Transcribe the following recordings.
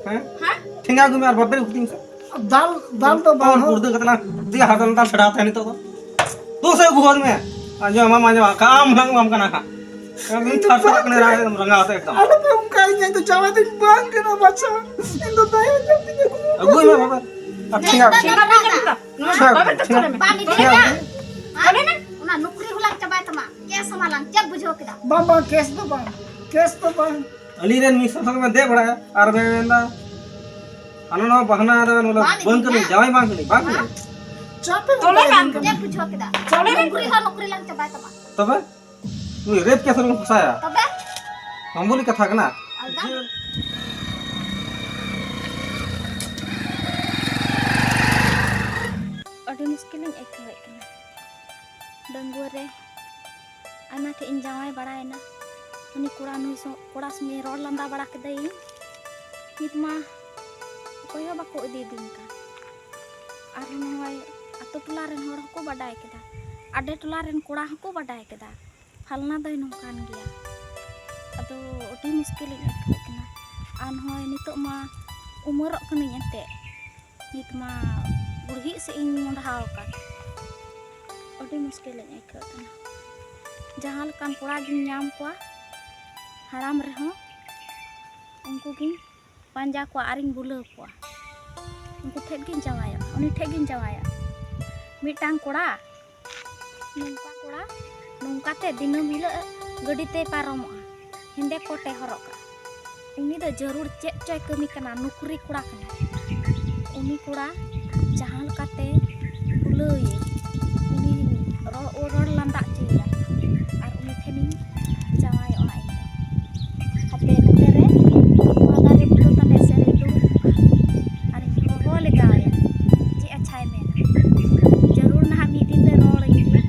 हैं ठेंगा को मैं बाबे उठती से दाल दाल तो और उर्दू कतना दिया हाथन दाल छड़ाते हैं तो से गुहर में आजो मामा काम लंग माम कना का कभी थार थार कने रंगा आते एकदम अरे पे उनका ये तो जावा दिन बांग के ना बच्चा इन तो दाया जब दिन अगुई में बाबा ठेंगा पानी देगा अरे ना उना नौकरी हुला चबाय तमा केस समालांग जब बुझो केदा बाबा केस तो बा अली रेन मिस संग में दे बड़ा आर बेंदा अननो बहना आदा मतलब बंद कर जावाई बांग नहीं चापे तोले काम जब बुझो केदा चले नौकरी लांग चबाय तमा तबे तू रेप कैसे लोग फसाया तबे हम बोली कथा कना अड़ी मुश्किल एकावे कना डंगुर रे आना थे इन जावाई बड़ाय ना उनी कोड़ा में रोड लंदा बड़ा केदई नित मा कोयो बाको इदी दिन का आर नय अतो टोला रेन हर को बडाय केदा आडे टोला रेन कोड़ा को बडाय केदा फलना दय नोकान गया अदो अड़ी मुश्किल एकावे कना आन होय नितो मा उमरक कनी एते नित मा बुढ़ी से इन मोंढाव का अड़ी मुश्किल एकावे कना जहाँ लकान कोड़ा गिन नाम को हाराम रहो उनको गिन पांजा को आरिंग बुलाव को उनको ठेक गिन जावाया उनी ठेक गिन जावाया मिटांग कोड़ा नौका ते दिनम हिलो गडी ते पारमो हिंदे कोटे हरका उनी दो जरूर चेक चय कमी कना नौकरी कोड़ा कना उनी कोड़ा जहाँ लकाते बुलावे उनी रोड लंदा चेया और उनी ठेनी जावाय ओना हाथे नते रे वादारे बुतो तने सेरे दु और हो लगाया जी अच्छा है जरूर ना मी दिन दे रोड इंगे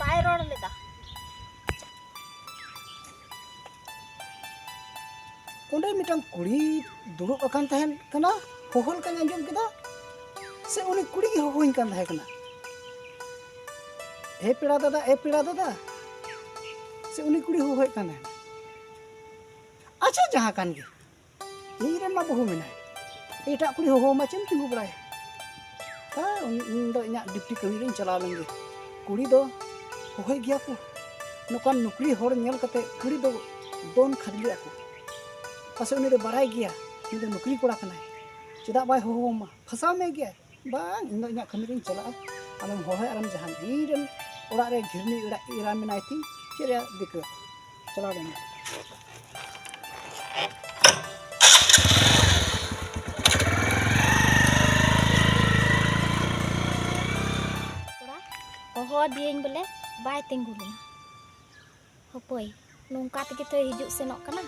पाय रोड लेदा उन्हें मिटन कुड़ी दुड़ुब अकान तहन कना होहल का अंजम केदा से उनी कुड़ी की होइन कान तहे कना ए पेड़ा दादा से उनी कुड़ी होय कान है अच्छा जहां कान गे ई रे मा बहु मेना एटा कुड़ी हो मा चेम तिंगु बड़ाय हा उन दो इना डिप्टी कमी रे चला लेंगे कुड़ी दो होय गया को नोकान नौकरी होड़ नेल कते कुड़ी दो दोन खदलिया को पासे उनी रे बड़ाय गया इन दो नौकरी कोड़ा कना चेदा बाय हो मा फसा में गया बांग इन दो इना कमी रे चला आलम होय आलम जहां ई रे ओड़ा रे घिरनी इरा मेनाय थी चेरे दिक चला लेंगे हो दिएं बोले बाय तिंगुलना हपय नोंका तके तो हिजुक सेनोक कना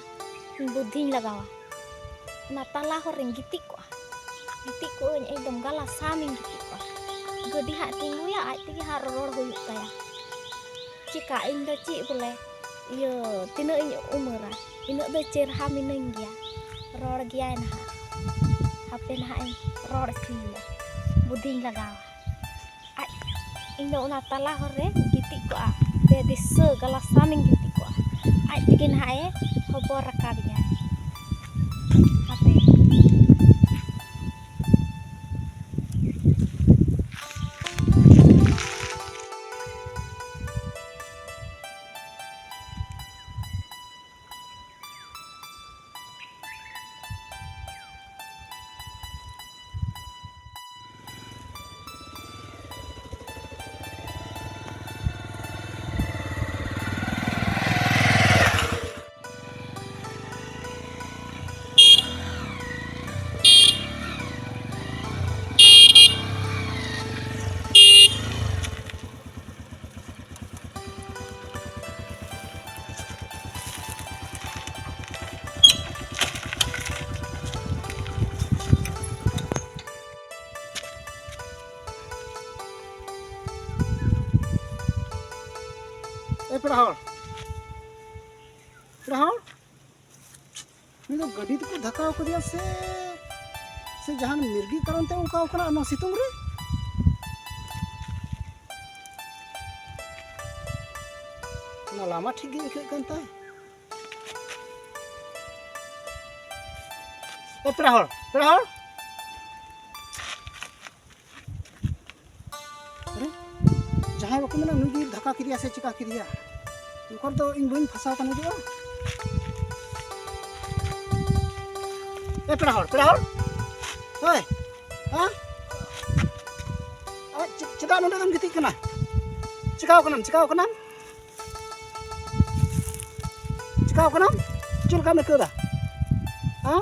बुद्धि लगावा ना ताला हो रें गिति को एकदम गला सामिंग गिति को गडी हा तिंगुया आज तके हा रोड होयुक ताया चिका इन दो ची बोले इयो तिना इन उमरा इन दो चेरहा मिनंग गया रोड गया ना हापे ना रोड खिया बुद्धि लगावा इन दो उना तला हरे गिति को ते दिस गला सामिंग गिति को आज तके ना खबर रकाबिया हापे पढ़ाओ मैं तो गड्डी तो धक्का कर दिया से से जहान मिर्गी कारण ते उनका ओकरा नो सितुंग रे ना लामा ठीक गे इके कंता ए पेड़ा हर अरे जहां बको मेना नुगी धक्का किरिया से चिका किरिया उनकर तो इन बइन फसाव कने दियो ए पेड़ा हर ओए हां आ चिदा नोंदे दम गिति कना चिकाव कनम चुल का में कदा हां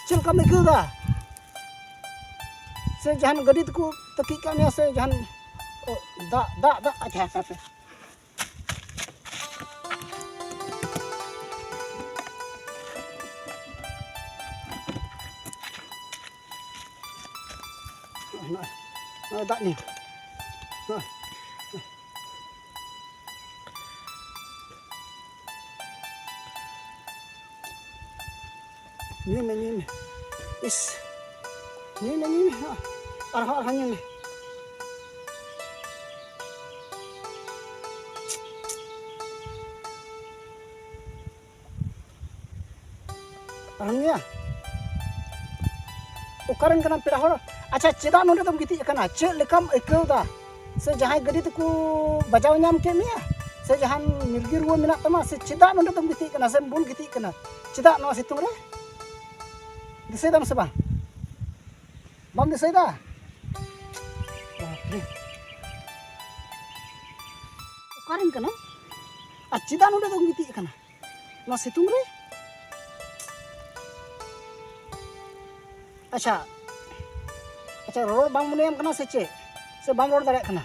चुल का में कदा से जहान गडित को तकी काने से जहान दा अच्छा पे दा नी Ini is ini arah hanya nih arahnya ukaran kena peda hor अच्छा चेदा नोंदे तुम गिति कना चे लेकम एकाउदा से जहां गडी तको बजाव नाम के मिया से जहां मिर्गी रुवा मिना तमा से चेदा नोंदे तुम गिति कना से बुन गिति कना चेदा नो सितुंग रे दिसे दम से बम दिसे दा उकारिन कना आ चेदा नोंदे तुम गिति कना नो सितुंग रे अच्छा रोड बांग मुनियम कना से चे से बांग रोड दाड़े कना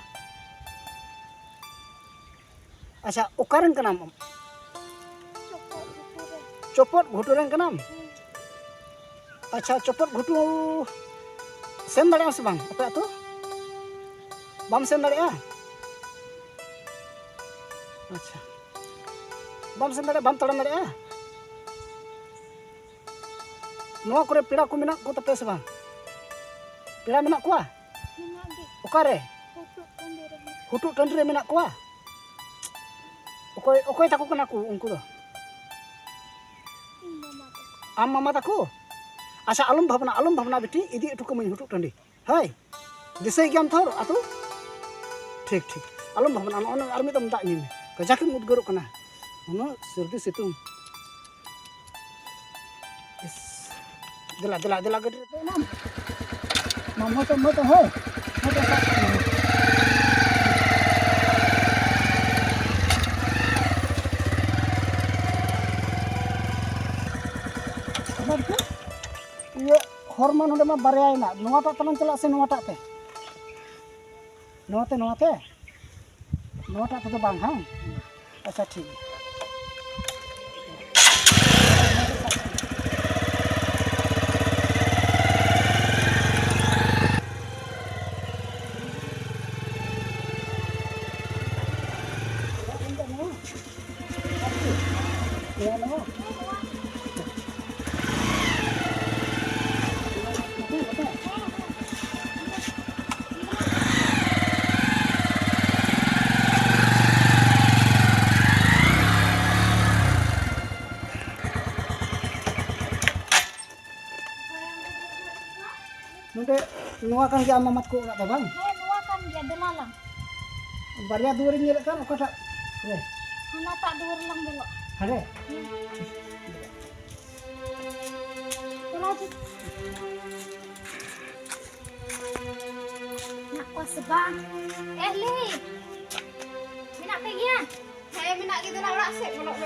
अच्छा उकारिन कना चोपट घुटुरेन कना अच्छा चोपट घुटू सेन दाड़े से बांग अपे तो बाम सेन दाड़े अच्छा बाम सेन दाड़े बाम तड़म दाड़े नोआ करे पेड़ा को मिना को तपे से बांग पेड़ा मिना कुआ ओकारे हुटु टंडी रे मिना कुआ ओकोय ताको कना को उनको दो आम मामा ताको अच्छा आलम भावना बेटी इदी एटुको मई हुटु टंडी हाय दिसै गयाम थोर आतु ठीक आलम भावना न आर्मी तम दा निमे गजाके मुदगरो कना उनो सर्दी सितुंग दिला गडरे तो नाम मामा तो मत हो ये हॉर्मोन होडे मा बारयायना नोवाटा तलन चला से नोवाटा पे नोवाटे तो बांग हां अच्छा ठीक नोआ kan ge amamat ko ora bang नोआ kan ge delalang barya duar nyelak kan okata re hana tak duar lang belok hare lanjut nak kuas bang li minak pegian minak gitu nak ora sik belok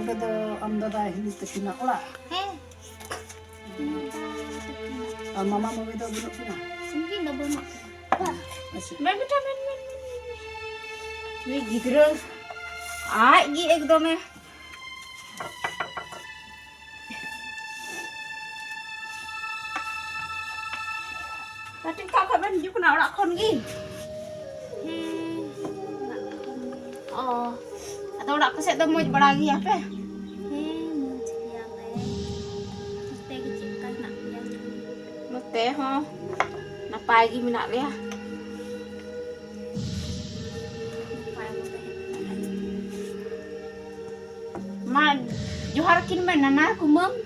be तो दादा हिंदी तकिना ओला मामा mummy तो बुनुक ना mungkin dah bunuh मैं बेटा मैं गिद्रा आय गी एकदम है Kating kau kau ben juk nak orang kon gi. Oh, atau orang keset tu mau beragi apa? Note ho, napai gi minak dia. Ma johar kin ben nana kumem.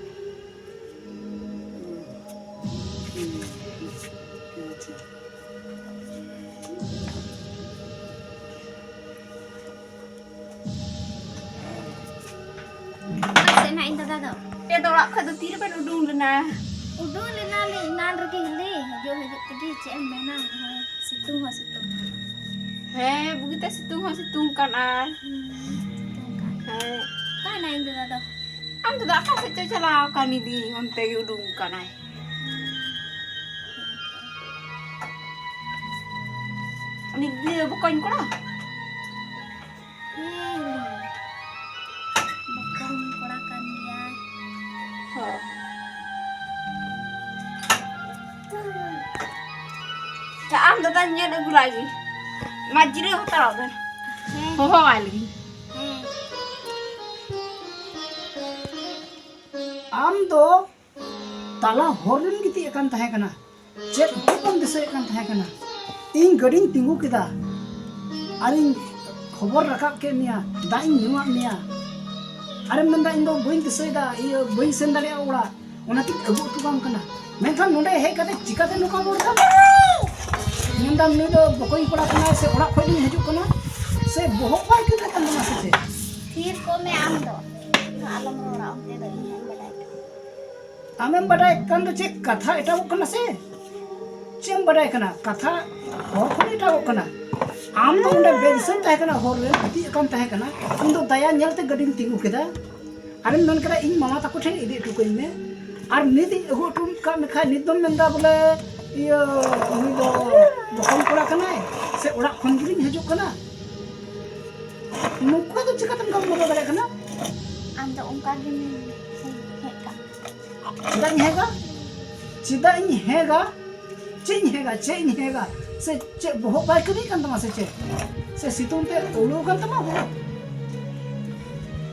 Dia tolak ke tu tiri pen udung lena. Udah lena le nan regi le. Jo hidup tegi cem mena. Situng ha situng. Heh, begitu situng kan ah. Heh, Kana inda dada. am tu dak kasih cecala kan ini onte udung kan ai. Ni dia bukan ko lah. Bukan korakan dia. Ha. Am tu tanya ada gula lagi. Majri hotel kan. Ho lagi. am do tala horin giti akan tahe kana cek hukum dise akan tahe kana ing gading tinggu kita aring khobor rakap ke nia daing nyuak nia are menda indo boin dise da iyo boin sendari ora ona tik abu tukam kana menkan nonde he kate chikate nuka borta nindam ni do bokoi pora kana se ora khoi ni haju kana se bohok pai kita kan masa se Fir ko me am do. Alam rora onte do ihan badai. आमें बड़ाई कन तो check कथा एटावो कना से चेम बड़ाई कना कथा हर कोन एटावो कना आम तो उंडे बेसन ताहे कना हर रे गति कन ताहे कना इन दो दया नेलते गडिंग तिंगु केदा आरे मन करा इन मामा ताको ठेन इदि टुकई में आर निदि एगो टुम का मेखा निदम मेंदा बोले इयो उनी दो बकम कोड़ा कना से ओड़ा खन गिरिंग हजो कना नुका तो चिकातम गम मरो बड़ाई कना Am do ongkar gini. Heka. चिदा हेगा चिन हेगा से चे बहु बाइक नहीं kan tama se situng te ulu kan tama ho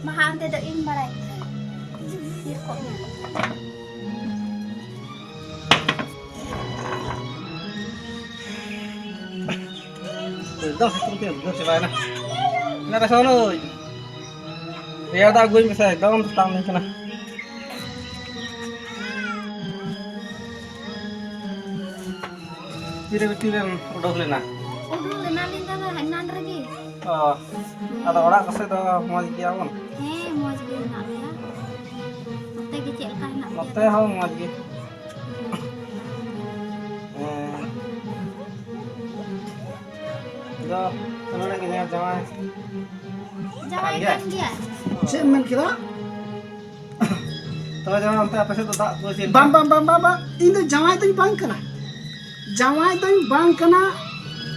Maha ante do in badai. Fir ko me. Dah situng tu dah selesai na. Nak rasa no. Dia dah gue bisa dalam tang ni kena. Tire udah lena. Udah lena linda da hanan regi. Oh, ada orang kasih tu mau dia pun. Mau jadi nak ya. Onte gi cek kan nak. Mate hau mau dia. Dah, kalau lagi ni jangan. Jawai kan dia. से मन किला तो jangan sampai apa sih tu tak kuasin. bam इन दो जवाई तो बांग कना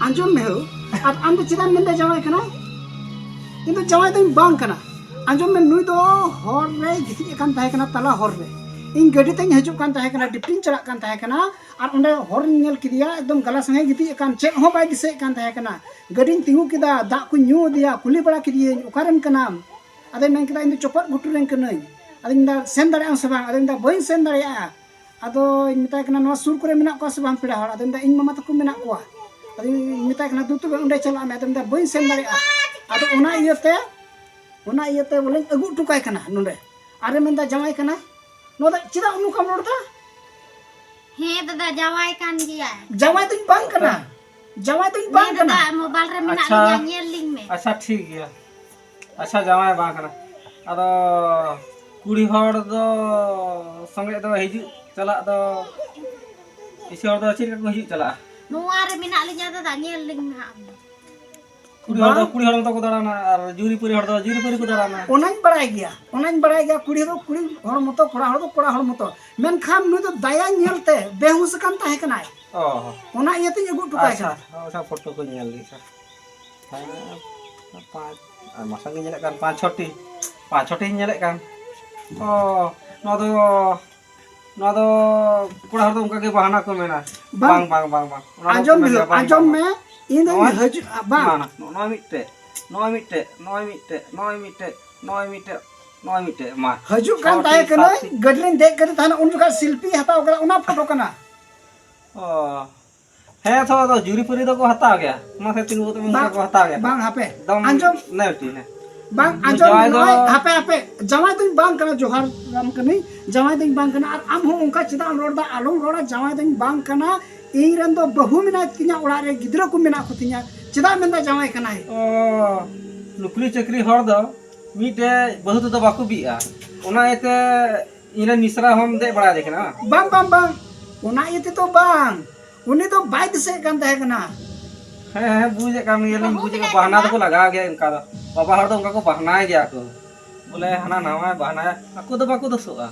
अंजम में हो अब आम तो चिदान में जवाई कना इन दो जवाई तो बांग कना अंजम में नुई दो हर रे गिति कान ताहे कना तला हर रे इन गडी तई हजू कान ताहे कना डिप्टिन चला कान ताहे कना और ओंडे हर नेल किदिया एकदम गला संगे गिति कान चेक हो बाय दिसे कान ताहे कना गडिन तिंगु किदा दा को न्यू दिया कुली बड़ा किदिया ओकारेम कना अदे मेन किदा इन चोपट गुटुरेन कनई अदिन दा सेन दारे आं सबा अदिन दा बइन सेन दारे आ अदो इन मिताय कना नो सुर करे मेना को सबा पेड़ा हर अदिन दा इन मामा तको मेना को अदिन मिताय कना दुतु उंडे चला मे अदिन दा बइन सेन दारे आ अदो ओना इयते बोले अगु टुकाय कना नोंडे आरे मेन दा जमाई कना नो दा चिदा उनु काम रोडता दादा jawai kan dia. जमाई तो बांग कना दादा मोबाइल रे मेना लिया nyel link me. अच्छा ठीक गया. अच्छा जामाय बांग कना. अदो कुड़ी हर दो संगे दो हिजु चला दो इसी हर दो चिर को हिजु चला. Nuwa re मेना लिया दादा nyel link me. कुड़ी हर तो को दराना और जुरी पुरी हर को दराना. ओनाñ बड़ाय गया कुड़ी हर मतो कोड़ा हर मतो मेनखान नु तो दया नेलते बेहुस कान ताहे कनाय ओना इयते अगु टुकाय अच्छा अच्छा फोटो को nyel ली सर. पांच masa ngi nyelek kan 5 Chhathi nyelek kan. Oh, no do नवा दो कोड़ा हर दो उनका के बहाना को मेना बांग। बांग बांग बांग बांग ओना दो आजम को मेना, में बांग, आजम बांग, में इन दो नवा- हज बांग ना नवा मिट्टे नवा मिट्टे नवा मिट्टे नवा मिट्टे नवा मिट्टे नवा मिट्टे मा हजू कान ताहे कना गडलिन देख कर थाना उन जगह शिल्पी हताव करा उना फोटो कना ओ है तो जुरी पुरी दो को हता गया मा से तीन वो तो मुंगा को हता गया बांग हापे एकदम आजम नहीं टी ने बांग आजम जवाई दो- नय हापे हापे जवाई दिन बांग कना जोहार राम कनी जवाई दिन बांग कना और आम हो उनका चिदा रोड़ा आलम रोड़ा जवाई दिन बांग कना इन रन दो बहु मिना तिना उड़ा रे गिद्रो को मिना को तिना चिदा मेंदा जवाई कना है ओ नुकरी चक्री हर दो मीटे बहुत तो बाकू बिया ओना एते इने मिश्रा हम दे बड़ा देखना बांग बांग बांग उना येते तो बांग उनी तो बाय दिसे कान ताहे कना है बुझे काम ये नहीं बुझे बहाना तो को लगा गया इनका तो बाबा हर तो उनका को बहाना गया को बोले हना नावा बहाना aku तो बाकू दोसोआ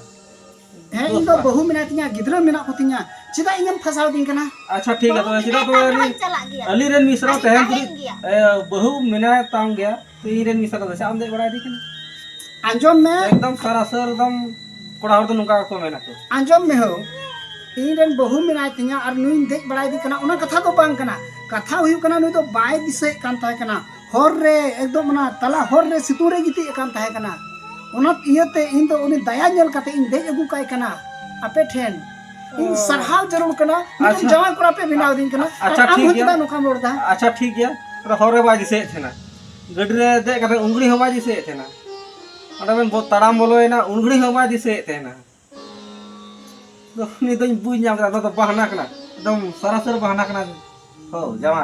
है इन दो बहु मिना तिना गिद्रो मिना को तिना चिदा इनम फसाव दिन कना अच्छा ठीक है तो सीधा तो चला गया अली रेन मिश्रा तहन अली गया। बहु मिना तांग गया तो ई रेन मिश्रा तो आम दे बड़ा दिखना आजम में एकदम सरासर एकदम कोड़ा हर तो नुका को मेना तो आजम में हो इन रन बहु मिना तिना और नुई देख बड़ाई दी कना उना कथा तो बांग कना कथा हुई कना नुई तो बाय दिसे कान ताहे कना हर रे एकदम ना तला हर रे सितुरे गिति कान ताहे कना उना इयते इन तो उनी दया नेल कते इन देख अगु काय कना आपे ठेन इन सरहाव जरूर कना अच्छा। इन जवान कोरा पे बिनाव दिन कना अच्छा, आम ठीक हो है। चिदा नुका मोड़दा अच्छा ठीक है तो हरे बाजी से थेना गड्डी रे दे कते उंगली हो बाजी से थेना अरे मैं बहुत तड़ाम बोलो है ना उंगली हो बाजी से थेना तो नहीं तो बुझ जाम तो बहाना कना एकदम सरासर बहाना कना हो जमा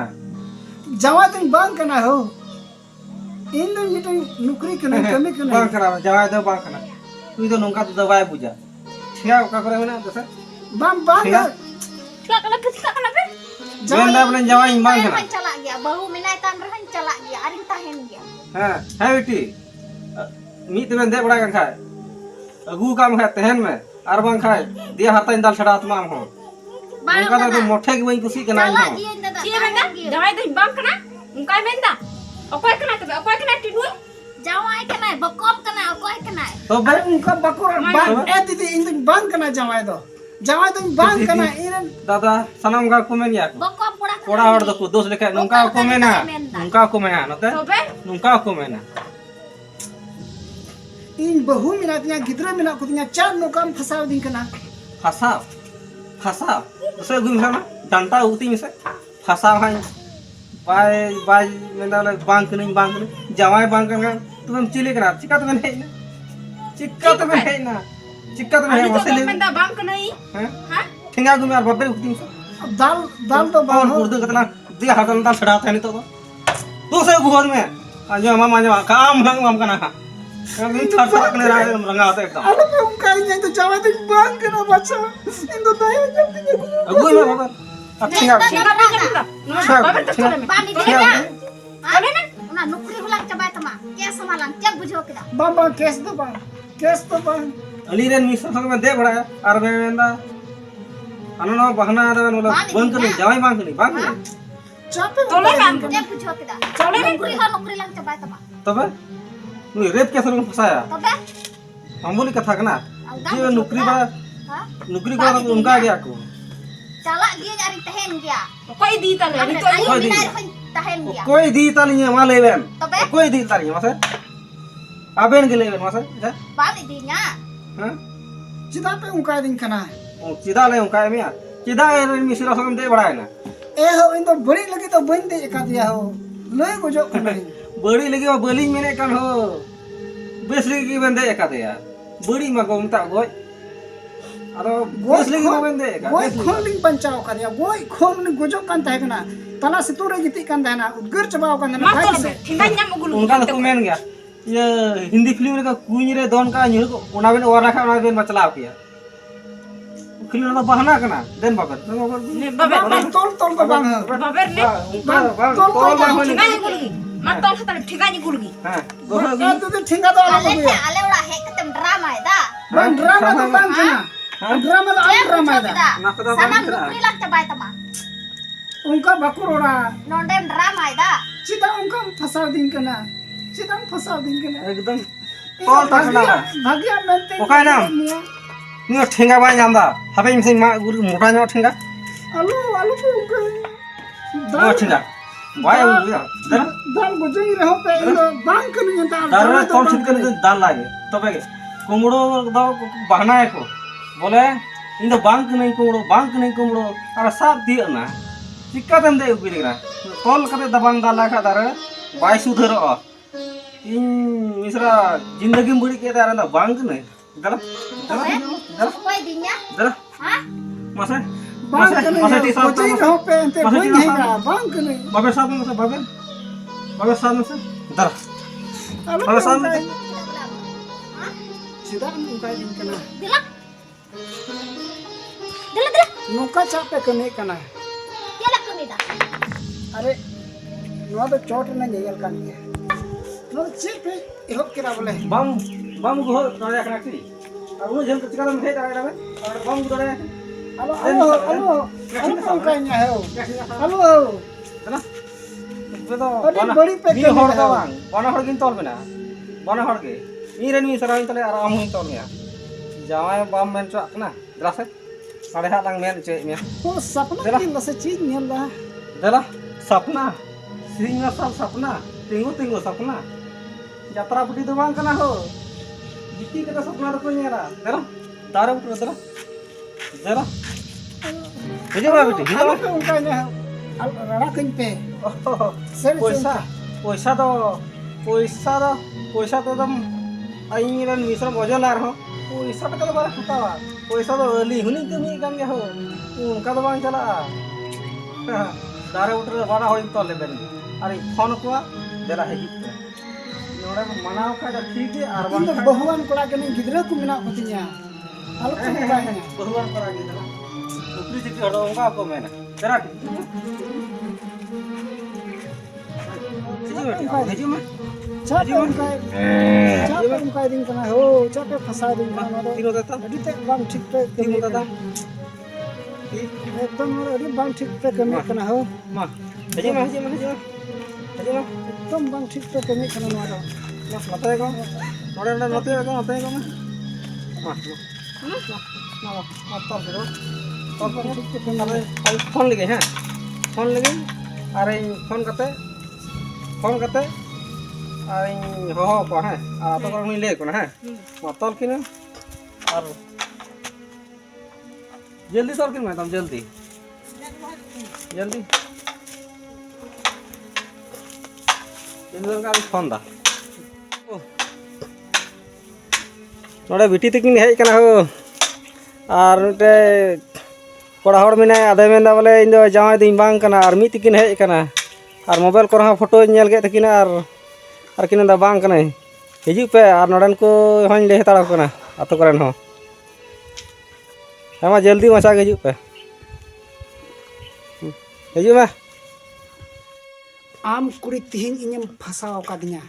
जवा तो बांग कना हो इन दो मिटन नुकरी कना कमी कना बांग कना जमा तो बांग कना तू तो नोंका तो दबाए बुझा ठिया का करे ना तो सर बांग बांग ठीक है। क्या कना पे जेन दा बने जमा बांग कना चला गया बहु मिनाय तान रहन चला गया अरिन ताहेन गया हां है बेटी मी तो दे बड़ा का खाए अगू काम है तहन में आर बांग खाए दिया हाथ इन दाल छड़ा आत्मा हो उनका तो मोठे की वही खुशी कना चला हो गया दादा cie benda jawai tu bang kena ungkai benda okoy kena tu okoy kena tidu जवाई कना बकॉप कना कोई कना तो अरे उनका बकुर बांग ए दीदी इन दिन बांग कना जवाई दो बांग कना इन दादा सनम का को मेनिया बकॉप कोड़ा कोड़ा हर दो दोस लेके नुका को मेना नुका को मेना नते tobe नुका को मेना इन बहु मिना तिया गिद्रा मिना को तिया चार नोकाम फसाव दिन कना फसा फसा से गुम ना डंटा उती में से फसा हाई बाय बाय मेंदा ले बांक नहीं जवाई बांक करना तुम चिले करा चिका तो नहीं ना चिका तो नहीं ना चिका तो नहीं ani tu मसले benda bang kena i हैं ha ठेंगा गुम यार बब्बे उती में से अब दाल दाल तो और बांग हो उर्दू कितना दिया हाथन दाल छड़ाते हैं तो से गुहर में आज मामा आज काम लंग हम करना कभी थर थर कने रंगा होता एकदम अरे पे उनका इन तो जवाई दिन बांग कना बच्चा इन तो दया जल्दी देखो अगुई में बाबा ठेंगा Tinggal babar tu Tinggal. kena पानी दे Tinggal. ना अरे ना उना नुकरी हुलाक चबाय तमा क्या समालांग क्या बुझो केदा बाबा केस तो बांग अली रेन मिश्र संग में दे बड़ा आर बेंदा अननो बहना आदा बोला बंद कर जावाई बांग नहीं चापे Tolong, Bang. क्या बुझो केदा चले ना। नुकरी लांग चबाय तमा तबे नुई रेप के सर फसाया तबे हम बोली कथा कना अंगा ये नुकरी बा हां नुकरी को उनका गया को चला गया अरिन ताहेन गया okoy di tali ani tu अरिन कोई दी। मिनाय रहन ताहेन गया कोई दी ताली मा लेबेन तबे कोई दी ताली मासे आबेन के लेबेन मासे बानी दिnya हां चिदा पे उनका दिन कना ओ चिदा ले उनका मिया चिदा रेन मिश्र संग दे बड़ा है ना ए हो इन तो बड़ी लगी तो बन दे एका दिया हो लय को जो कना बड़ी लगी बलिंग मेने कान हो बेस लगी की बंदे एका दे यार बड़ी मा गोमता गोय अरो बेस लगी मा बंदे एका गोय खोल लिंग पंचाव का दिया गोय खोल नि गोजो कान ताहे कना तला से तोरे गिति कान ताहे उदगर चबाव कान ना Matol भाई से be tinggal nyam ugul उनका तो मेन गया ये हिंदी फिल्म का कुंज रे दोन का न्यू को उना बेन और रखा उना बेन मचलाव किया फिल्म तो बहाना कना देन बाबर ne babar तोल तोल तो बांग हो babar ne tinggal ni gulgi matol hatal tinggal ni gulgi हां का तो ठिंगा तो अलग ale हो te ale ora he ketem drama ida बन ड्रामा तो बांग कना ड्रामा तो क्या ड्रामा बुझो दा केदा nakada sanam bang नुकरी लांग चबाय तमा उनका बकुरोड़ा नोंडेम ड्रामा ida चिदा उनका फसाव दिन कना चिदा फसाव दिन कना एकदम तोल तकना भाग्या मेंते ओका नाम? ᱱᱤᱭᱟᱹ ᱴᱷᱮᱸᱜᱟ ᱵᱟᱭ ᱧᱟᱢ ᱫᱟ ᱦᱟᱯᱮ ᱤᱧ ᱢᱟ ᱢᱚᱴᱟ ᱧᱚᱜ ᱴᱷᱮᱸᱜᱟ ᱟᱞᱚ ᱯᱮ ᱚᱱᱠᱟ ᱱᱤᱭᱟᱹ ᱴᱷᱮᱸᱜᱟ ᱵᱟᱭ ᱟᱹᱜᱩᱭᱟ ᱫᱟᱞ ᱜᱚᱡᱚᱧ ᱨᱮᱦᱚᱸ ᱯᱮ ᱤᱧ ᱫᱚ ᱵᱟᱝ ᱠᱟᱹᱱᱟᱹᱧ ᱮᱱᱛᱮ ᱟᱨ ᱫᱟᱨᱮ ᱡᱟᱶᱟᱭ ᱫᱚ ᱛᱚᱞ ᱵᱟᱝ ᱪᱷᱤᱴ ᱠᱟᱛᱮ ᱠᱟᱹᱱᱟᱹᱧ ᱫᱟᱞ ᱞᱟᱜᱮ ᱛᱚᱵᱮ ᱜᱮ ᱠᱩᱢᱲᱳ ᱫᱚ ᱵᱟᱦᱱᱟᱭᱟᱠᱚ ᱵᱚᱞᱮ ᱤᱧ ᱫᱚ ᱵᱟᱝ ᱠᱟᱹᱱᱟᱹᱧ ᱠᱩᱢᱲᱳ ᱟᱨ ᱥᱟᱵ ᱛᱤᱭᱟᱹᱜ ᱱᱟ ᱪᱤᱠᱟᱹᱛᱮᱢ ᱫᱮᱡ ᱟᱹᱜᱩ ᱠᱮᱫᱟ ᱛᱚᱞ ᱠᱟᱛᱮ ᱫᱟᱵᱟᱝ ᱫᱟᱞ ᱞᱮᱠᱷᱟᱱ ᱫᱟᱨᱮ ᱵᱟᱭ ᱥᱩᱫᱷᱟᱹᱨᱚᱜᱼᱟ ᱤᱧ ᱢᱤᱥᱨᱟ जिंदगीम बड़ी के दार ना बांग ने दला दला Koy dinya? दला Hah? मासे bang मासे kena मासे ya, टी साहब kucing rehop pe ente bang hega, bang kena. बाबे साहब मासे दला Alu बाबे साहब ungkai, Hah? sudah ungkai din kena. Dila? Dila. Nuka capek kena kena. Kela kami dah. Are, nuah tu cot na nyel kan dia. Nuah cik pe ihop kira boleh. बम को तोड़े रखना थी और उन्हें जम चिका में भेज रहा है और बम को तोड़े Alu ungkai nya heo. Alu, दला तो अरे बड़ी पे मी कमी हर है। तो बांग बना हर किन तोल में ना बना हर के मी रेन मी सराइन तले आराम हुई तोल में जावाय बम मेन चो ना द्रासे साढ़े हाथ लंग मेन चे में Oh sapna Dila. ki lase cik nyel dah. दला सपना सिंह साल सपना तिंगु सपना यात्रा पुटी तो बांग कना हो जिती कदा सपना रो को नेरा दला दारे उठ दला दला हिजो बा बेटी हिजो Alu pe ungkai nya heo. Alu rara keny pe. Seri पैसा तो दम आई रन मिश्र मजा ला रहो पैसा तो बारे हतावा पैसा तो अली हुनी कमी कान गया हो उनका तो बांग चला दारे उठ बड़ा होई तो ले बेन अरे फोन को देला हेजी पे नोडे मनाव का ठीक है आर Ini बांग bahuan kola kena gidra ku mina kutinya. Alu pe ungkai nya. बहुवार करा दी देला ऊपरी चिट्ठी हटो उनका को मैंने तेरा हेजी में Capek ungkai din kena ho, capek fasa din kena no. तीनों देता Adi te bang ठीक pe तीनों kena. दादा Ekdom adi bang ठीक पे kena kena ho. मां हेजी में Ekdom bang ठीक पे kena kena no ado. नते को नोडे नते को मा तो फिर तो ठीक पे kena. फोन लगे हैं फोन लगे अरे फोन करते अरे हो को है आ तो को मी ले को है मा तोल किना और जल्दी तोल किन मैं तुम जल्दी का फोन दा नोडे बिटी तकिन हेज कना हो और टे कोड़ा हड़ मेना आधे मेना बोले इन दो जावाई दिन बांग कना और मी तकिन हेज कना और मोबाइल को फोटो नेल के तकिन और किन दा बांग कना हिजू पे और नोडन को हन ले हताड़ कना आतो करन हो हमा जल्दी मचा के हिजू पे हिजू में Am kuri tihin inyam fasao kadinya.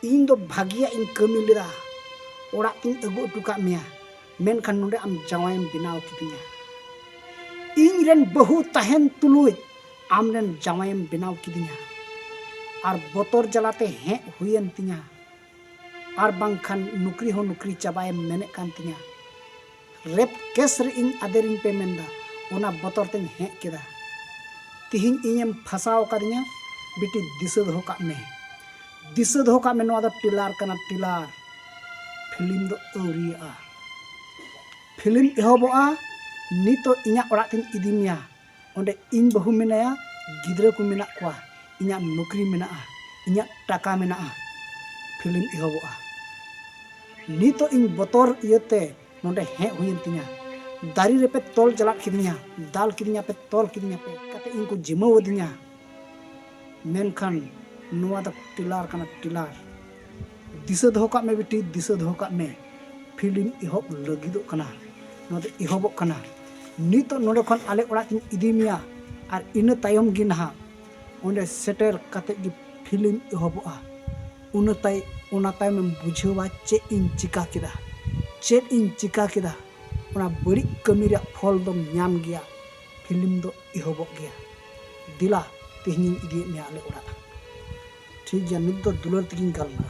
Ing do bhagia ing kami lira. Ora ing ego tuka mia. Men kan nonde am jawayam binao kidinya. Ing ren bahu tahen tului. Am ren jawayam binao kidinya. Ar botor jalate he huyen tinya. Ar bangkhan nukri ho nukri cabayam menek kan tinya. Rep kesri ing aderin pemenda. Ona botor ten he kida. तिहिं इnyam फसाव कदिnya बिटी दिशा दो का में नोआ दो tiller कना tiller film दो Auriya film एहबोआ नितो इnya ओराक तिन इदिमिया ओंडे इन बहु मेनाया गिद्रा को मेना कोआ इnya नौकरी मेना इnya टाका मेना फिल्म एहबोआ नितो इन बतोर इयते नोंडे हे हुइन तिnya दारी रे पे तोल जलाक किदिnya दाल किदिnya पे तोल किदिnya पे कते इनको जिमा वदिnya मेनखान नोआ द टिलार कना टिलार दिशा दो का में बिटी दिशा दो का में फिल्म इहब लगिदो कना नोदे इहबो कना नितो नोडे खन आले ओड़ा किन इदिमिया आर इन तायम गि नहा ओंडे सेटेल कते गि फिल्म इहबोआ उन ताय ओना ताय में बुझेवा चे इन चिका किदा ओना बड़ी कमी रे फल दम ᱧᱟᱢ गया फिल्म दो इहबोग गया दिला तिहिं इदी मे आले ओड़ा ठीक गया नित दो दुलर तिगिन गालना